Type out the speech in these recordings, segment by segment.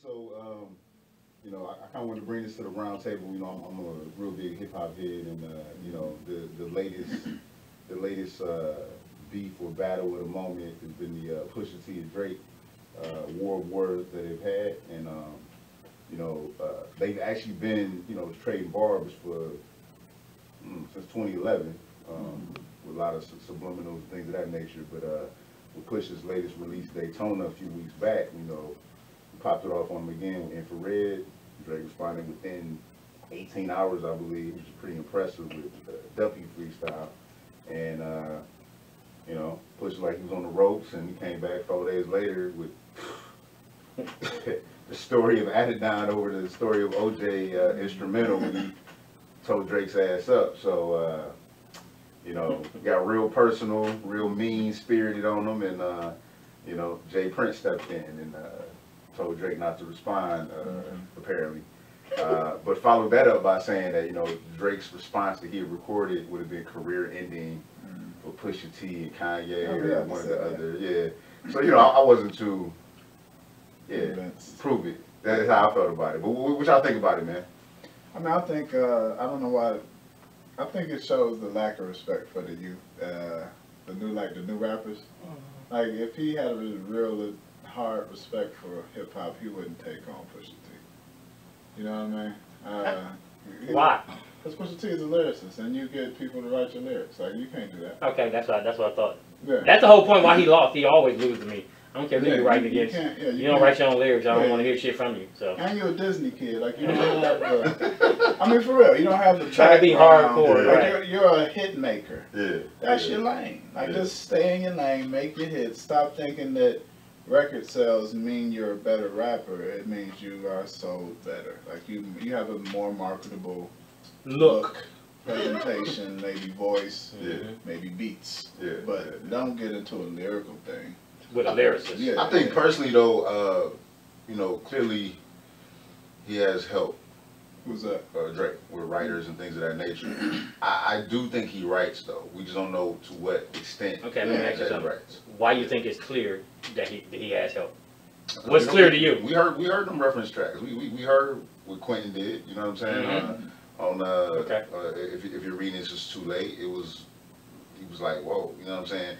So, you know, I kind of want to bring this to the round table. You know, I'm a real big hip hop head, and you know, the latest beef or battle of the moment has been the Pusha T and Drake war of words that they've had, and you know, they've actually been, you know, trading barbs for since 2011 with a lot of subliminals and things of that nature. But with Pusha's latest release, Daytona, a few weeks back, you know, we popped it off on him again with Infrared. Drake responded within 18 hours, I believe, which is pretty impressive with W freestyle. And, you know, Pusha like he was on the ropes, and he came back 4 days later with the story of Adidon over the story of OJ instrumental when he told Drake's ass up. So, you know, got real personal, real mean-spirited on him, and, you know, Jay Prince stepped in and told Drake not to respond, apparently. But followed that up by saying that, you know, Drake's response that he had recorded would have been career-ending for Pusha T and Kanye or one of the other, So, you know, I wasn't too, prove it. That's how I felt about it. But what y'all think about it, man? I mean, I think, I don't know why, I think it shows the lack of respect for the youth, the new rappers. Like, if he had a real hard respect for hip hop, he wouldn't take on Pusha T. You know what I mean? Why? Because Pusha T is a lyricist, and you get people to write your lyrics. Like, you can't do that. Okay, that's what I thought. Yeah. That's the whole point why he lost. He always loses to me. I don't care who you writing against. You don't write your own lyrics. I don't want to hear shit from you. So. And you're a Disney kid. Like, you don't have the, I mean, for real, you don't have the Try to be hardcore. Like, right. you're a hit maker. Yeah. That's your lane. Like, just stay in your lane, make your hits. Stop thinking that record sales mean you're a better rapper. It means you are sold better. Like, you have a more marketable look, presentation, maybe voice, maybe beats. But don't get into a lyrical thing. With a lyricist. I think personally, though, you know, clearly he has help. Who's that? Drake, with writers and things of that nature. I do think he writes, though. We just don't know to what extent. Okay, let me ask you something. Writes. Why you think it's clear that he has help? What's clear to you? We heard them reference tracks. We heard what Quentin did. You know what I'm saying? If you're reading It's Just Too Late, he was like, whoa. You know what I'm saying?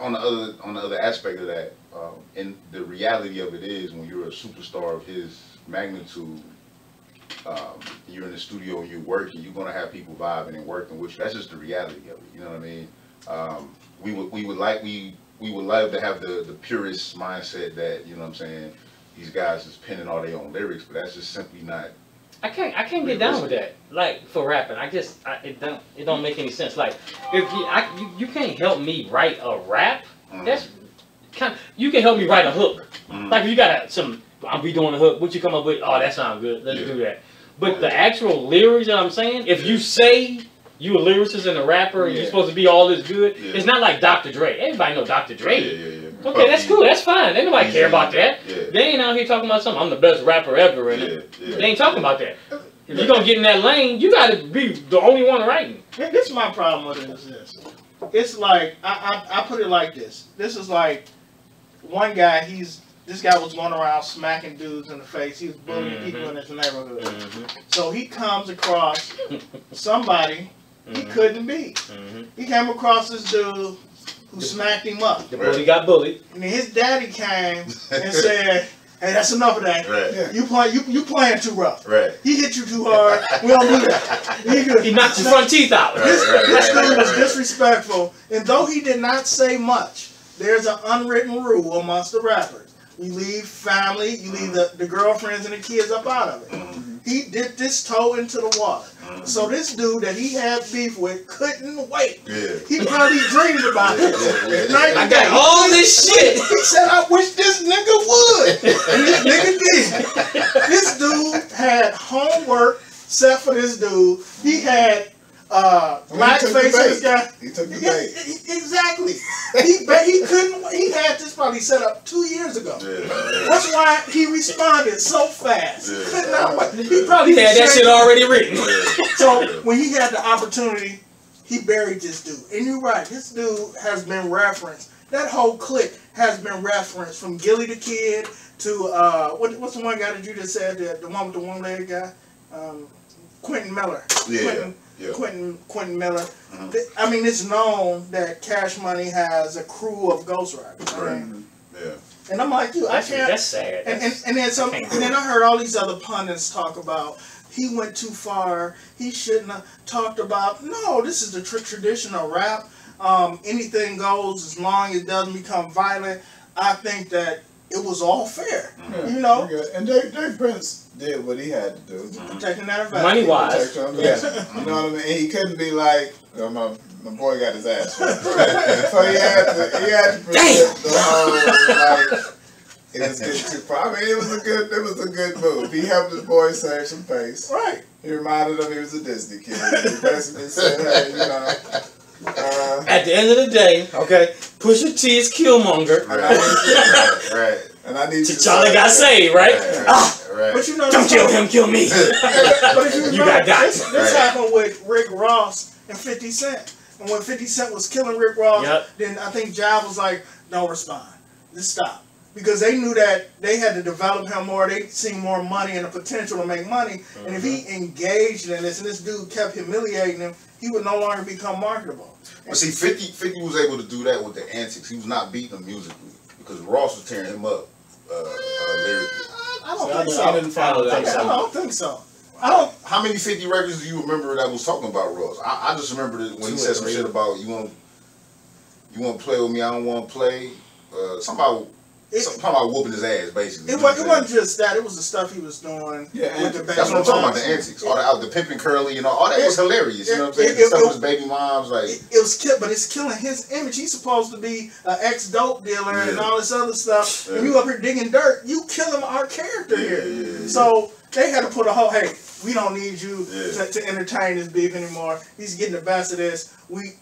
On the other aspect of that, and the reality of it is, when you're a superstar of his magnitude, you're in the studio and you're working, you're gonna have people vibing and working with you. That's just the reality of it. You know what I mean? We would love to have the purist mindset that, you know what I'm saying, these guys is penning all their own lyrics, but that's just simply not. I can't get down with that. Like, for rapping, it don't make any sense. Like, if you can't help me write a rap, that's you can help me write a hook. Like, if you got I'll be doing a hook. What you come up with? Oh, that sounds good. Let's do that. But the actual lyrics that I'm saying, if you say you a lyricist and a rapper and you're supposed to be all this good, it's not like Dr. Dre. Everybody know Dr. Dre. Okay, that's cool. That's fine. Ain't nobody care about that. They ain't out here talking about something. I'm the best rapper ever, and they ain't talking about that. If you're gonna get in that lane, you gotta be the only one writing. This is my problem with it. Is this? It's like I put it like this. This is like one guy. This guy was going around smacking dudes in the face. He was bullying people in his neighborhood. So he comes across somebody he couldn't beat. He came across this dude who smacked him up. The bully got bullied. And his daddy came and said, "Hey, that's enough of that. You playing too rough. He hit you too hard. We don't do that." He knocked your front teeth out. This dude was disrespectful. And though he did not say much, there's an unwritten rule amongst the rappers. You leave family, you leave the girlfriends and the kids up out of it. He dipped his toe into the water. So this dude that he had beef with couldn't wait. He probably dreamed about it. I got all this shit. He said, "I wish this nigga would." And this nigga did. This dude had homework set for this dude. He had blackface in his guy. He took the bait. Exactly. He couldn't. He had this probably set up 2 years ago. That's why he responded so fast. He could not wait. He probably had that shit already written. So when he had the opportunity, he buried this dude. And you're right. This dude has been referenced. That whole clique has been referenced from Gilly the Kid to what's the one guy that you just said, the one with the one-legged guy, Quentin Miller. Quentin Miller. I mean, it's known that Cash Money has a crew of ghostwriters. Right. Yeah. And I'm like, I can't. That's sad. And then I heard all these other pundits talk about he went too far. He shouldn't have talked about. No, this is the traditional rap. Anything goes as long as it doesn't become violent. I think that it was all fair. Yeah, you know. And Jay Prince did what he had to do. Protecting that advantage. Money wise. Yeah. You know what I mean? He couldn't be like, my boy got his ass. So he had to present the whole like. It was getting too far. I mean, it was a good move. He helped his boy save some face. Right. He reminded him he was a Disney kid. He basically said, hey, you know. At the end of the day, okay, Pusha T is Killmonger. Right. And I need T'Challa got saved, right? Right. But you know, Don't kill him, kill me. But if you remember, got got. This happened with Rick Ross and 50 Cent. And when 50 Cent was killing Rick Ross, then I think Jive was like, don't respond. Just stop. Because they knew that they had to develop him more. They seen more money and the potential to make money. And if he engaged in this and this dude kept humiliating him, he would no longer become marketable. But see, 50 was able to do that with the antics. He was not beating him musically because Ross was tearing him up lyrically. I don't think so. I didn't follow that. I don't think so. How many 50 records do you remember that was talking about Ross? I just remember that when he said some shit about you want to play with me, I don't want to play. Something about whooping his ass, basically. It wasn't just that. It was the stuff he was doing with the baby. That's what I'm talking about, the antics. All the pimping curly, you know, all that was hilarious. You know what I'm saying? The stuff with his baby moms, like... It was but it's killing his image. He's supposed to be an ex-dope dealer and all this other stuff. And you up here digging dirt. You killing our character here. So they had to put a whole, hey, we don't need you to entertain this beef anymore. He's getting the best of this.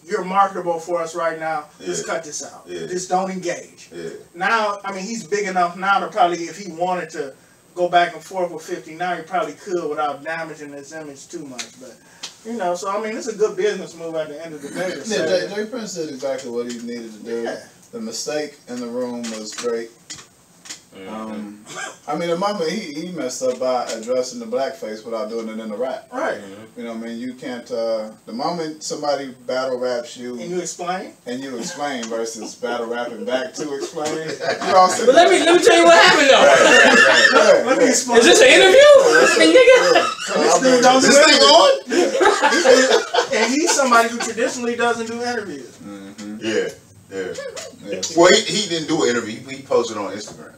You're marketable for us right now. Just cut this out. Just don't engage. Now, I mean, he's big enough now to probably, if he wanted to go back and forth with 50, now he probably could without damaging his image too much. But, you know, so I mean, it's a good business move at the end of the day. Yeah, Jay Prince did exactly what he needed to do. Yeah. The mistake in the room was Drake. I mean, the moment he messed up by addressing the blackface without doing it in the rap. Right. You know what I mean? You can't, the moment somebody battle raps you. And you explain? And you explain versus battle rapping back to explain. You all But let me tell you what happened though. Let me explain. Is this an interview? Nigga? This thing on? And he's somebody who traditionally doesn't do interviews. Yeah. Well, he didn't do an interview. He posted on Instagram.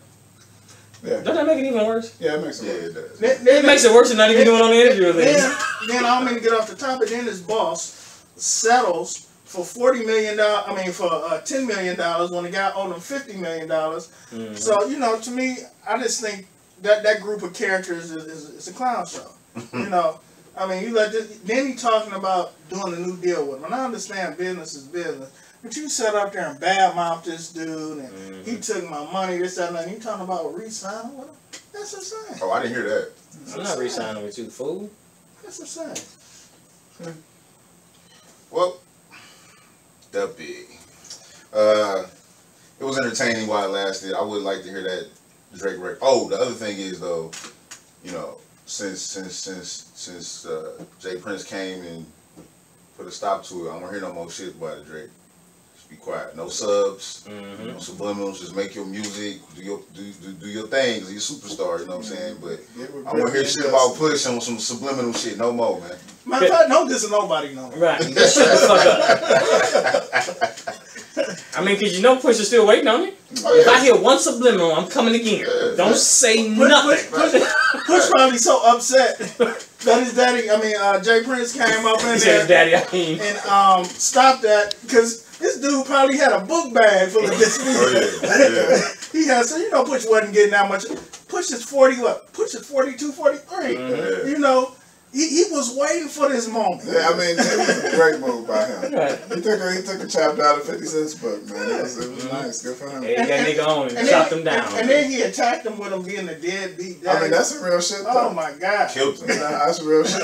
Yeah. Doesn't that make it even worse? Yeah, it makes it worse. It does. It makes it worse than not even doing on the interview. Then I don't mean to get off the topic. Then his boss settles for $40 million. I mean, for $10 million when the guy owed him $50 million. So you know, to me, I just think that group of characters is a clown show. You know, I mean, you let this. Then he talking about doing a new deal with him. And I understand business is business. But you sat up there and badmouthed this dude, and he took my money, this, that, and that. You talking about re-signing with him? That's insane. Oh, I didn't hear that. I'm not re-signing with you, fool. That's insane. Well, the big. It was entertaining while it lasted. I would like to hear that Drake record. Oh, the other thing is though, you know, since Jay Prince came and put a stop to it, I don't want to hear no more shit about it, Drake. Be quiet. No subs. No subliminals. Just make your music. Do your thing. You're a superstar. You know what I'm saying? But I want to hear shit about Push on some subliminal shit. No more, man. Matter of fact, no dissing nobody no more. Right. Just shut the fuck up. I mean, because you know Push is still waiting on you. If I hear one subliminal, I'm coming again. Don't say nothing. Push probably so upset that his daddy, Jay Prince came up in there and stopped that because this dude probably had a book bag full of this music. He had, so you know, Push wasn't getting that much. Push is 40, what? Push is 42, 43. You know, He was waiting for this moment. Yeah, I mean, it was a great move by him. He took a chapter out of 50 Cent's book, man. It was nice. Good for him. Hey, that nigga on and chopped him down. And then he attacked him with him being a deadbeat dad. I mean, that's some real shit, though. Oh, my God. Killed him. That's real shit.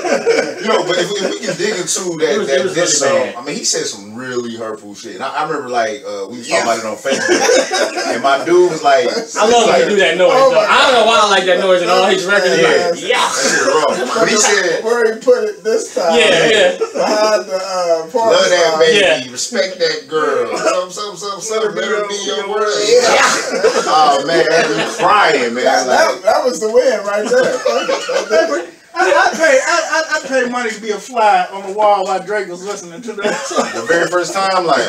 You know, but if we can dig into that It was song, really bad. I mean, he said some really hurtful shit. And I remember, like, we was talking about it on Facebook. And my dude was like, I love when you do that noise. Though. I don't know why I like that noise in all his records. Yeah. That shit wrong. But he said, where he put it this time. Yeah. Behind the porn love that star. baby, Yeah. respect that girl. Some, let her be your word. Oh, man, I'm crying, man. That was the win right there. I'd pay money to be a fly on the wall while Drake was listening to that. The very first time, like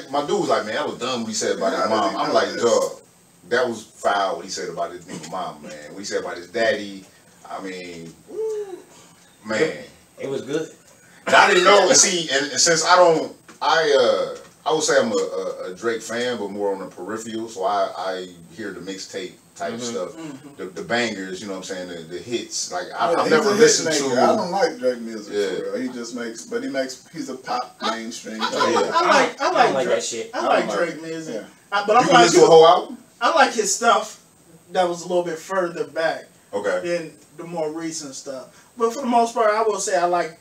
my dude was like, man, that was dumb what he said about his mom. I'm like, dog, that was foul what he said about his nigga mom, man. What he said about his daddy, I mean, man. It was good. And I didn't know. See, and since I would say I'm a Drake fan, but more on the peripheral. So I hear the mixtape type stuff, the bangers. You know what I'm saying? The hits. Like I've never listened to. I don't like Drake music for real. He just makes, but he's a pop mainstream. I like that shit. I like Drake music, but You can listen to a whole album. I like his stuff that was a little bit further back Okay. than the more recent stuff. But for the most part, I will say I like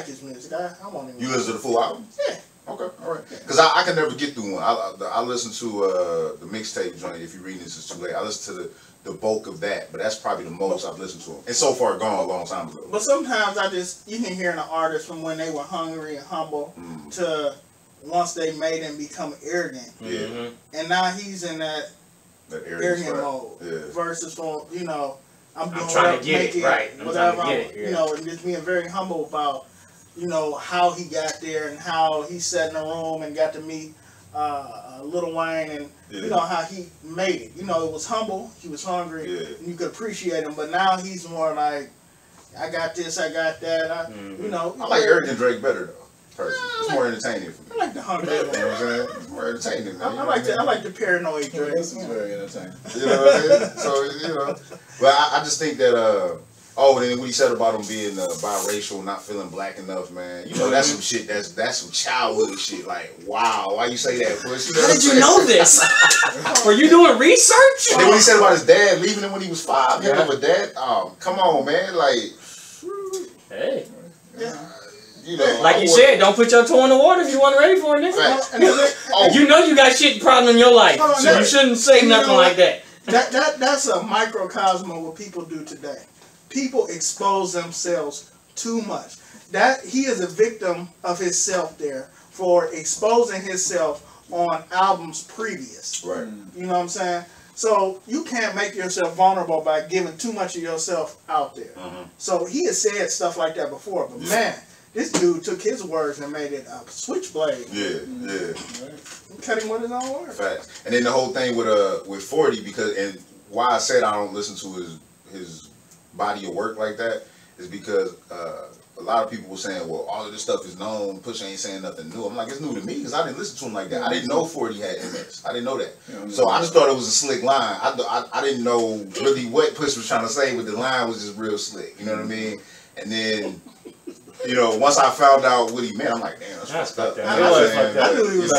his music. I want him. You listen to the full album? Yeah. Okay, all right. Because I can never get through one. I listen to the mixtape joint. If you read this, it's too late. I listen to the bulk of that, but that's probably the most I've listened to him. And so far gone a long time ago. But sometimes you can hear an artist from when they were hungry and humble to once they made him become arrogant. Yeah. And now he's in that arrogant mode. Yeah. Versus from, I'm trying to get it right. Whatever, and just being very humble about, how he got there and how he sat in the room and got to meet Lil Wayne and how he made it. It was humble. He was hungry. And you could appreciate him. But now he's more like, I got this, I got that. I like arrogant Drake better though. Personally, it's more entertaining for me. I like the hungry. You know what I'm saying? It's more entertaining, man. I like the paranoid Drake. This is very entertaining. You know what I'm saying? So but I just think that then what he said about him being biracial, not feeling black enough, man. That's some shit. That's some childhood shit. Like, wow, why you say that, push? How did you know this? Were you doing research? And then what he said about his dad leaving him when he was 5. You have a dad? Oh, come on, man. Like, hey. Like you said, don't put your toe in the water if you weren't ready for it. You know you got shit problem in your life, so you shouldn't say nothing like that. That's a microcosm of what people do today. People expose themselves too much. That he is a victim of himself there for exposing himself on albums previous. Right. You know what I'm saying? So you can't make yourself vulnerable by giving too much of yourself out there. So he has said stuff like that before, but man, this dude took his words and made it a switchblade. Yeah. Cut him with his own words. Facts. And then the whole thing with 40, and why I said I don't listen to his body of work like that is because a lot of people were saying, well, all of this stuff is known. Pusha ain't saying nothing new. I'm like, it's new to me because I didn't listen to him like that. I didn't know 40 had MS. I didn't know that. So I just thought it was a slick line. I didn't know really what Push was trying to say, but the line was just real slick. You know what I mean? And then, once I found out what he meant, I'm like, damn, that's fucked up. I knew he was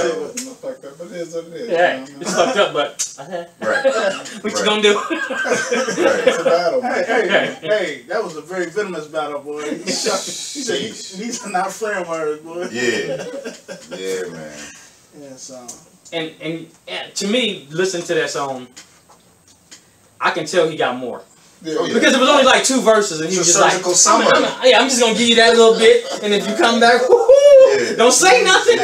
fucked up, but it is what it is. Yeah, it's fucked up, but right. What you gonna do? It's a battle. Hey, that was a very venomous battle, boy. He said these are not friend words, boy. Yeah, man. Yeah, so. And to me, listen to that song, I can tell he got more. Because it was only like 2 verses, and he was just like, I'm just gonna give you that little bit, and if you come back, don't say nothing.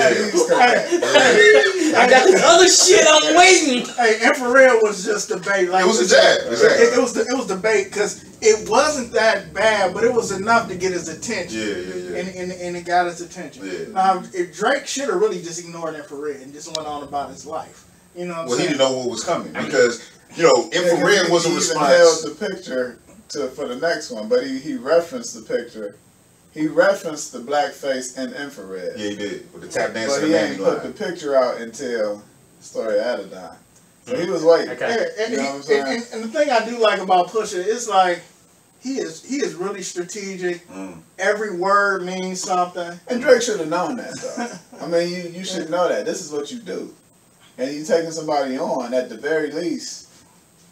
I got this other shit I'm waiting. Hey, Infrared was just debate. Like, it was a jab. It was debate because it wasn't that bad, but it was enough to get his attention. Yeah. And it got his attention. Yeah. Now, if Drake should have really just ignored Infrared and just went on about his life. You know what I'm saying? He didn't know what was coming because. Infrared was a response. He held the picture for the next one, but he referenced the picture. He referenced the blackface in Infrared. Yeah, he did. With the tap dance. But he ain't put the picture out until Story Adidon. So he was waiting. Okay. And the thing I do like about Pusha is like, he is really strategic. Every word means something. And Drake should have known that, though. I mean, you should know that. This is what you do. And you taking somebody on, at the very least,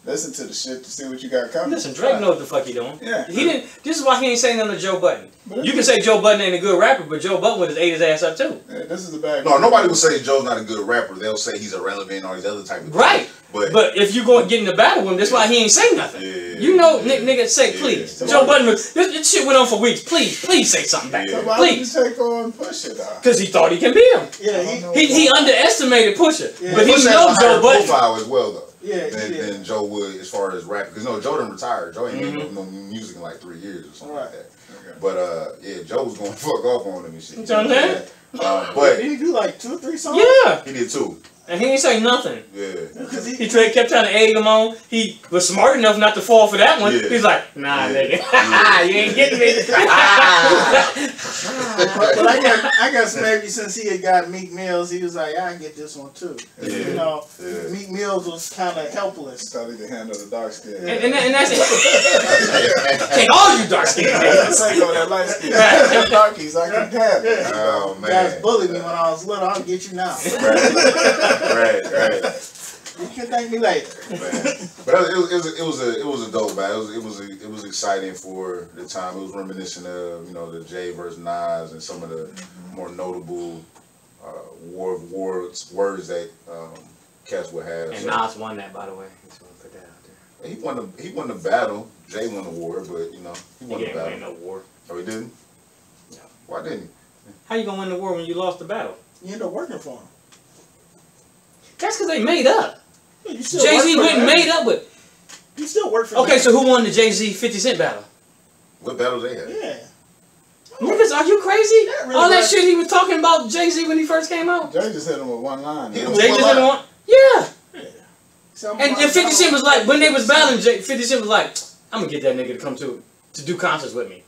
listen to the shit to see what you got coming. Listen, Drake knows what the fuck he doing. Yeah. He didn't. This is why he ain't saying nothing to Joe Budden. You can say Joe Budden ain't a good rapper, but Joe Budden would have ate his ass up too. Yeah, this is a bad. No, nobody will say Joe's not a good rapper. They'll say he's irrelevant or these other type of Right. things. But if you go and get in the battle with him, that's why he ain't say nothing. You know, nigga, say please. Yeah. Joe Budden, this shit went on for weeks. Please say something back. So why Please. would you take on Pusha though? Because he thought he can beat him. Yeah, He underestimated Pusha. Yeah. But he Pusha knows has a Joe higher Budden. profile as well though. Yeah, than Joe would as far as rapping. Because no, Joe done retired. Joe ain't made no music in like 3 years or something like that. Okay. But yeah, Joe was going to fuck off on him and shit. You know what I'm saying? But did he do like 2 or 3 songs? Yeah. he did too. And he ain't say nothing. Yeah. Because He kept trying to egg him on. He was smart enough not to fall for that one. Yeah. He's like, nah, Yeah. nigga. You ain't getting me. But I guess maybe since he had got Meek Mills, he was like, I can get this one too. Yeah. You know, Yeah. Meek Mills was kind of helpless. So he can handle the dark skin. And that's it. Take all you dark skinned niggas. Say go that light skin. Them darkies, I can have it. Oh man. Guys bullied me when I was little. I'll get you now. Right. You can thank me later. Man. But it was a dope battle. It was exciting for the time. It was reminiscent of the Jay versus Nas and some of the more notable words that cats would have. And So, Nas won that, by the way. Just want to put that out there. he won the battle. Jay won the war, but he won He the ain't battle. win no war. Oh, he didn't? No. Why didn't he? How you gonna win the war when you lost the battle? You end up working for him. That's because they made up. You still Jay Z work for went and them. made up with. You still work for Okay, them. so who won the Jay-Z 50 Cent battle? What battles they had? Yeah. Niggas, are you crazy? That really All that was- shit he was talking about Jay-Z when he first came out? Jay just hit him with one line. He though. was Jay one just didn't line. want. Yeah. So And 50 Cent was like, when they was battling, 50 Cent was like, I'm gonna get that nigga to come to do concerts with me.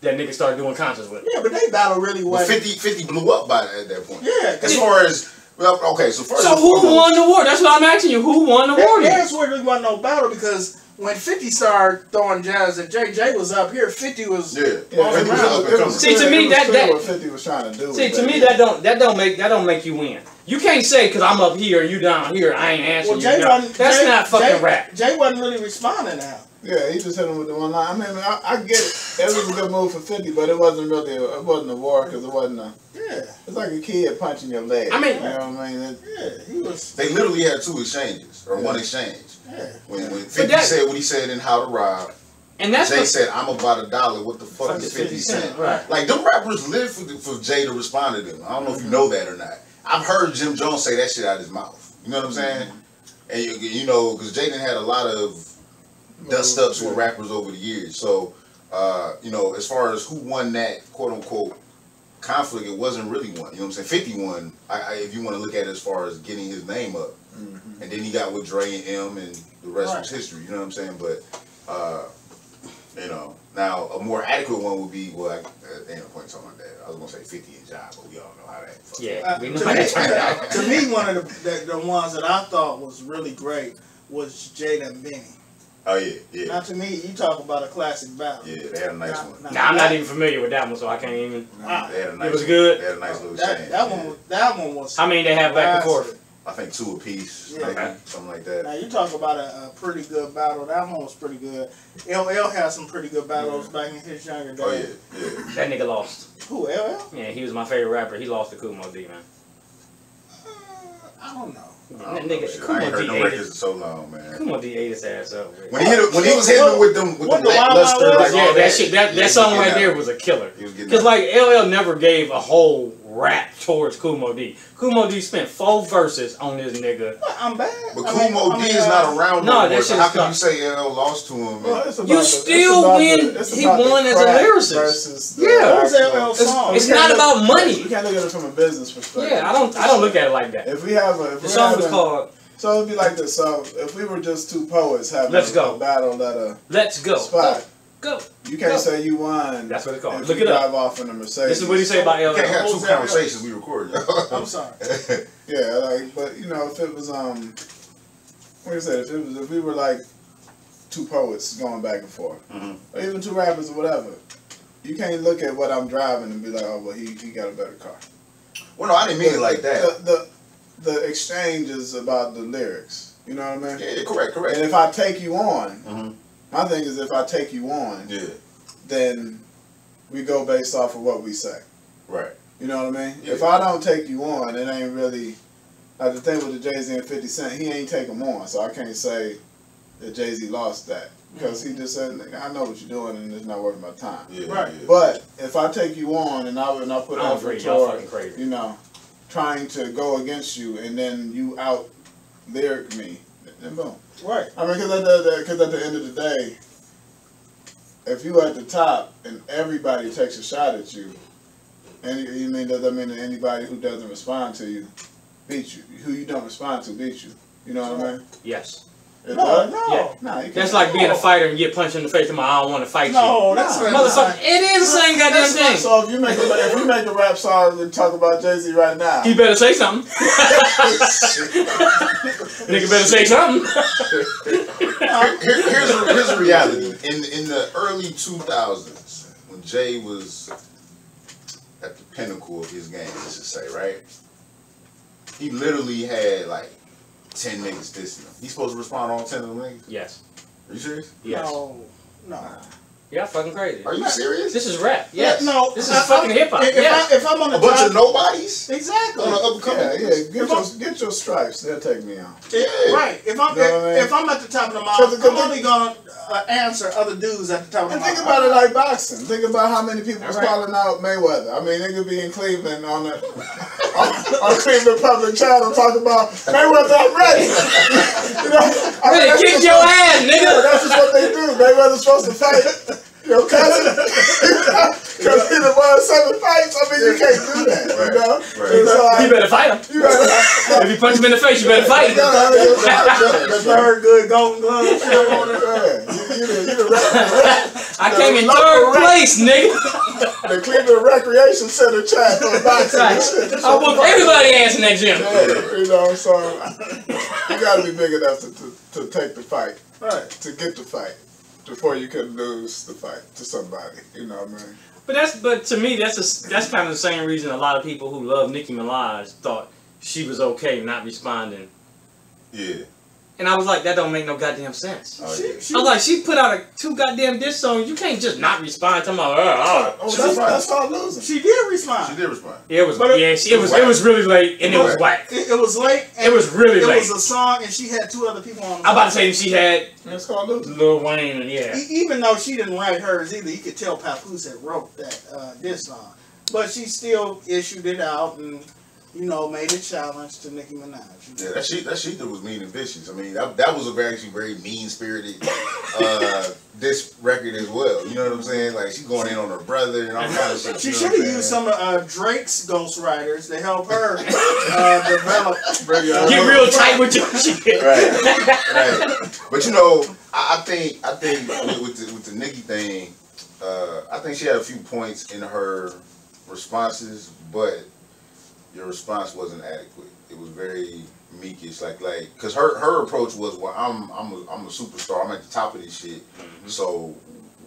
That nigga started doing concerts with me. Yeah, but they battle really well. Well, 50 blew up by at that point. Yeah. As far as, well, okay, so first So and who foremost- won the war? That's what I'm asking you. Who won the war? then? That's where there wasn't no battle because when 50 started throwing jazz at Jay was up here. 50 was Yeah. Yeah, 50 was up and coming. See, to me, it was that- clear that- what 50 was trying to do. See, with to me that don't make you win. You can't say because I'm up here and you down here, I ain't answering Well, Jay you. wasn't. That's Jay, not fucking Jay, rap. Jay wasn't really responding now. Yeah, he just hit him with the one line. I mean, I get it. It was a good move for 50, but it wasn't a war because it wasn't a. Yeah. It's like a kid punching your leg. I mean- you know what I mean? Yeah, he was. They literally had 2 exchanges, or 1 exchange. Yeah. When 50 that- said what he said in How to Rob, And that's Jay what, said, I'm about $1. What the fuck Fuck is is 50 50 cent? cent, right. Like, them rappers live for Jay to respond to them. I don't know if you know that or not. I've heard Jim Jones say that shit out of his mouth. You know what I'm saying? And you know, because Jay done had a lot of dust ups with rappers over the years. So, you know, as far as who won that quote unquote conflict, it wasn't really one. You know what I'm saying? 50 won, if you want to look at it as far as getting his name up. Mm-hmm. And then he got with Dre and M, and the rest Right. was history. You know what I'm saying? But, you know, now a more adequate one would be, well, ain't no point talking about that. I was going to say 50 and Job, but we all know how that fucking yeah, we know To how me, that turned out. to me, one of the ones that I thought was really great was Jada and Benny. Oh, yeah, yeah. Now, to me, you talk about a classic battle. Yeah, they had a nice one. Nah, I'm not even familiar with that one, so I can't even. They had a nice It was good? They had a nice little That, change. that one was. How many they have back and classic. forth? I think 2 apiece, Yeah. maybe, something like that. Now you talk about a pretty good battle. That one was pretty good. LL had some pretty good battles back in his younger days. Oh, yeah, yeah. That nigga lost. Who, LL? Yeah, he was my favorite rapper. He lost to Kumo D, man. I don't know. I That don't know, nigga, shit. I Kumo ain't heard D no ate records his, in so long, man. Kumo D ate his ass up. Man. When he was hitting them with them What the lackluster, Wild Wild like Yeah, all that shit, that yeah, song he was right getting there out. was a killer. He was getting Because out. like LL never gave a whole rap towards Kumo D. Kumo D spent 4 verses on this nigga. Well, I'm bad. But I mean, Kumo D is not around No, no that more. shit So how is can you tough. say LL lost to him? Well, it's about You the- still it's about win- the- it's he about the won as a craft lyricist. versus the Yeah. Who's actual- LL song? It's we can't not look- about money. We can't look at it from a business perspective. Yeah, I don't look at it like that. If we have a, if The we're song was having- called So it'd be like this. So if we were just 2 poets having Let's Go. a battle at a Let's Go. spot, Go. you can't Go. say you won. That's what it's called. if Look you it up. drive off in a Mercedes. This is what he say about You can't have LL. 2 conversations we record. I'm sorry. Yeah, like, but you know, if it was, like I said, if we were like two poets going back and forth, Mhm. or even two rappers or whatever. You can't look at what I'm driving and be like, oh, well, he got a better car. Well, no, I didn't mean it like that. The exchange is about the lyrics. You know what I mean? Yeah, correct. And if I take you on, Mm-hmm. my thing is if I take you on, Yeah, then we go based off of what we say. right. You know what I mean? Yeah. If I don't take you on, it ain't really, like the thing with the Jay-Z and 50 Cent, he ain't take them on, so I can't say that Jay-Z lost that. Because he just said, I know what you're doing and it's not worth my time. Yeah, Right. yeah. But if I take you on and I put I effort agree. Y'all fucking toward, crazy. you know, trying to go against you and then you out lyric me, then boom. Right. I mean, because at the end of the day, if you at the top and everybody takes a shot at you, and you mean does that mean that anybody who doesn't respond to you beat you? Who you don't respond to beat you? You know what I mean? Yes. It No, does? no. Yeah. Nah, you can't. That's like being a fighter and get punched in the face and I don't want to fight No, that's Nah. you. not. Motherfucker, it is the same goddamn That's not- thing. So if you make a rap song and talk about Jay-Z right now, He better say something. Nigga better say something. Here's the reality. In the early 2000s, when Jay was at the pinnacle of his game, let's just say, right? He literally had like 10 niggas dissing him. He's supposed to respond to all 10 of them niggas? Yes. Are you serious? Yes. No. Yeah, fucking crazy. Are you serious? This is rap. Yes. No. This is fucking hip hop. Yes. If I'm on the A bunch top, of nobodies? exactly. On the up and coming yeah, niggas? get your stripes. They'll take me out. Yeah. Right. If I'm You know what I mean? if I'm at the top of the Cause mountain, I'm only gonna answer other dudes at the top of the And mountain. think about it like boxing. Think about how many people was All right. calling out Mayweather. I mean, they could be in Cleveland on the on Cleveland Public Channel talking about Mayweather, I'm ready. You know, I mean, Ready to that's kick just your what- ass, Yeah, nigga. that's just what they do. Mayweather's supposed to fight your cousin because he done won 7 fights. I mean, you can't do that. Right. You know, Right. And so You better fight him. you gotta. If you punch him in the face, you better fight him. The third good Golden Glove. I came in third place, nigga. The Cleveland Recreation Center chat for boxing. Right. This shit I whooped everybody ass in that gym. Yeah, you know, so you gotta be big enough to take the fight, Right. to get the fight, before you can lose the fight to somebody. You know what I mean? But to me, that's kind of the same reason a lot of people who love Nicki Minaj thought she was okay not responding. Yeah. And I was like, that don't make no goddamn sense. Oh, yeah. I was like, she put out 2 goddamn diss songs. You can't just not respond to my. That's all losing. She did respond. She did respond. It was But it was really late and it was whack. It was late. And It was really It late. was a song, and she had 2 other people on. The I'm about to song. say she had It's called losing. Lil Wayne and yeah. Even though she didn't write hers either, you could tell Papoose had wrote that this song, but she still issued it out and made a challenge to Nicki Minaj. Yeah, that shit was mean and vicious. I mean, that was a very mean spirited this record as well. You know what I'm saying? Like she going in on her brother and all kind of shit. She you know should what have I'm used saying? some of Drake's ghostwriters to help her develop. Get real tight with your shit. Right. But I think with the Nicki thing, I think she had a few points in her responses, but your response wasn't adequate. It was very meekish, like, cause her approach was, well, I'm a superstar. I'm at the top of this shit. Mm-hmm. So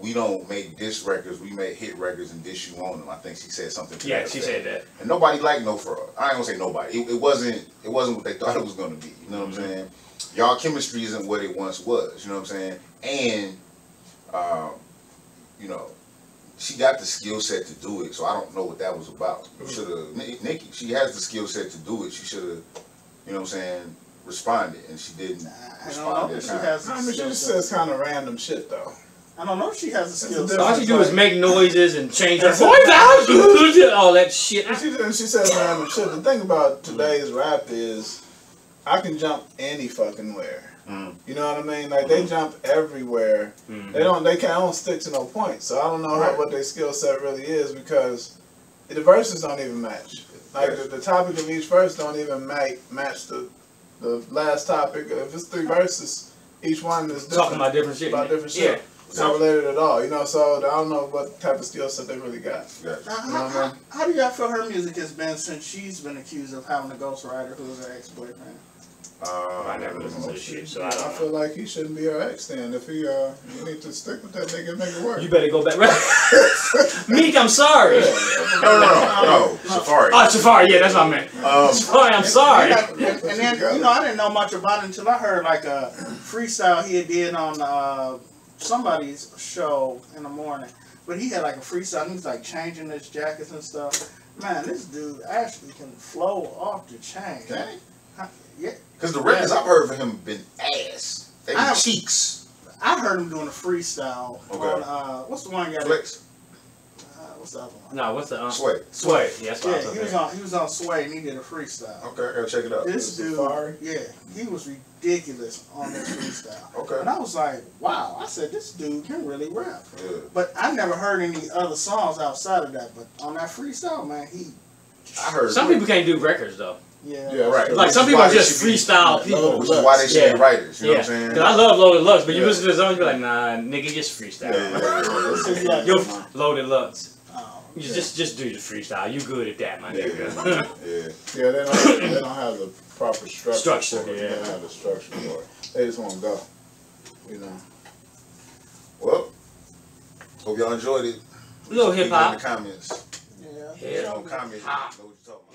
we don't make diss records. We make hit records and diss you on them. I think she said something. Yeah, she said that. And nobody liked No Fur. I ain't gonna say nobody. It wasn't what they thought it was gonna be. You know what I'm saying? Y'all chemistry isn't what it once was. You know what I'm saying? And she got the skill set to do it, so I don't know what that was about. Nicki, she has the skill set to do it. She should have, you know what I'm saying, responded, and she didn't respond at that time. I mean, she just says kind of random shit though. I don't know if she has the skills. All she do is make noises and change her voice out, all that shit. And she says random shit. The thing about today's rap is, I can jump any fucking where. You know what I mean? Like they jump everywhere. They don't stick to no point. So I don't know what their skill set really is because the verses don't even match. Like the topic of each verse don't even match the last topic. If it's 3 verses, each one is different. Talking about different shit. About different shit. Yeah. It's not related at all. So I don't know what type of skill set they really got. How do y'all feel her music has been since she's been accused of having a ghostwriter who's her ex-boyfriend? I never listened to the shit, so I don't know. feel like he shouldn't be her ex then. If he you need to stick with that nigga and make it work. You better go back. Meek, I'm sorry. No, Safari. Oh, Safari, yeah, that's what I meant. Safari, I'm sorry. And then, you know, I didn't know much about it until I heard like a freestyle he did on somebody's show in the morning. But he had like a freestyle. He was like changing his jackets and stuff. Man, this dude actually can flow off the chain. Okay. Yeah. Because the records I've heard from him have been ass. They be cheeks. I heard him doing a freestyle Okay. on what's the one guy? Flex. What's the other one? No, what's the Sway. Sway? Yeah, that's what Yeah, he was on Sway and he did a freestyle. Okay, I gotta check it out. This dude, Safari? yeah, he was ridiculous on this freestyle. Okay. And I was like, wow, I said, this dude can really rap. Yeah. But I never heard any other songs outside of that. But on that freestyle, man, I heard. Some people can't do records though. Yeah, right. Like some people are just freestyle people. Which is why they should be writers. You know what I'm saying? Cause I love Loaded Lux, but you listen to the song, you be like, nah, nigga, just freestyle. Yeah. Yo, Loaded Lux. You yeah. just do the freestyle. You good at that, my Yeah. nigga. Yeah. they don't have the proper structure. Structure, for it. yeah. They don't have the structure for it. They just want to go. You know. Well, hope y'all enjoyed it. Little hip hop. In the comments. Yeah. Hip Don't comment. Know what you're talking about.